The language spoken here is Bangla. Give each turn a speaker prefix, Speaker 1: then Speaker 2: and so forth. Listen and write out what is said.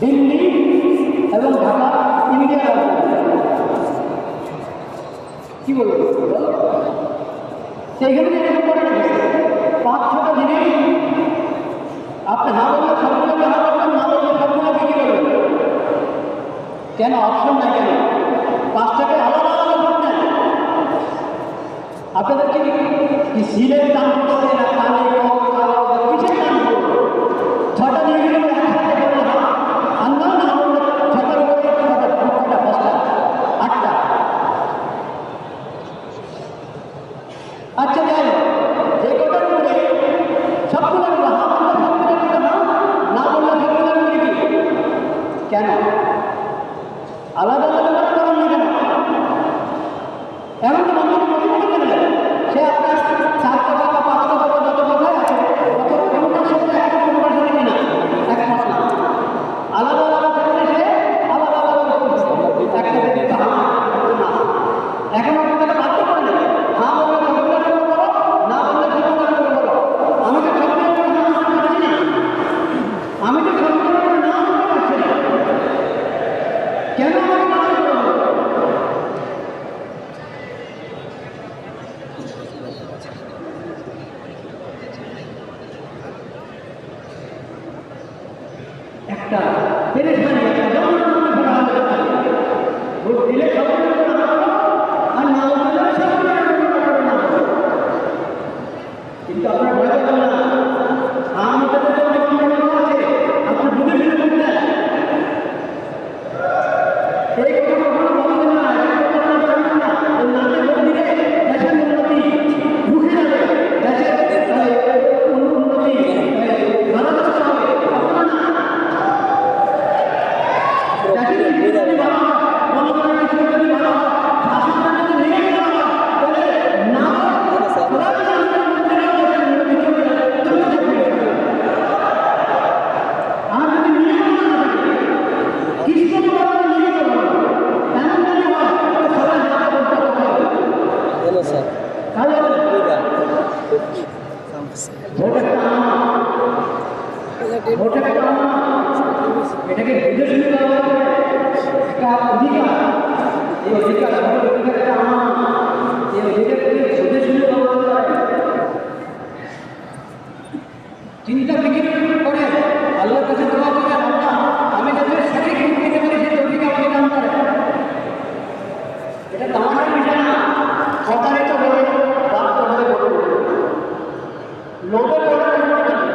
Speaker 1: দিল্লি এবং ঢাকা ইন্ডিয়ার রাজধানী। কি বলবো সেইখানে এরকম করে রেখেছে 5-6টা জিনিস। আপনি না বললে সবগুলো ব্যবহার করবেন, না বললে সবগুলো বিক্রি করবেন। কেন অপশন নাই? কেন 5 টাকায় আলাদা আলাদা ভোট নেয়? আপনাদের কি সিলের দাম করছে না কালে কিসের দাম করবো? 6টা নিয়ে গেলে একসাথে করলে আন্দোলন না করলে 6টার উপরে 6টা 5টা 8টা। আচ্ছা যাই যে কটার উপরে সবগুলোর সবগুলোর না বললে সবগুলোর উপরে কি কেন আলাদা আলাদা করেন না কেন? এমন তো মানুষ করতে পারে সে আপনার 4 টাকা বা 5 টাকা বা যত কথায় আছে তত কোনোটার সাথে একটা কোনোটার সাথে কিনা একমত না। আলাদা আলাদা থাকলে সে আলাদা আলাদা একটা দিতে না। এখন আপনাকে বাধ্য করে নেবে, হ্যাঁ বললে সবগুলোর উপরে বলো, না বললে সবগুলোর উপরে বলো। আমি তো সবগুলোর উপরে না বলতে পারছি না, আমি তো সবগুলোর উপরে না বলতে পারছি না। কেন আমাকে বাধ্য করবো? একটা পেরেশানি, একটা ভোট দিলে সবগুলো আর না বললে সবগুলো না। কিন্তু আপনার ভয় পাবেন না, আমি তাদের আছে আপনি বুঝে ফেলে বলতে এই কথা কখনো বলবেন না, নাতে ভোট দিলে দেশের উন্নতি রুখে যাবে, দেশের উন্নতি বাধাগ্রস্ত হবে। এটাকে বুঝে শুনে দেওয়া একটা অধিকার, এই অধিকার এই অধিকারকে বুঝে শুনে দেওয়া চিন্তা ফিকির করে আল্লাহর কাছে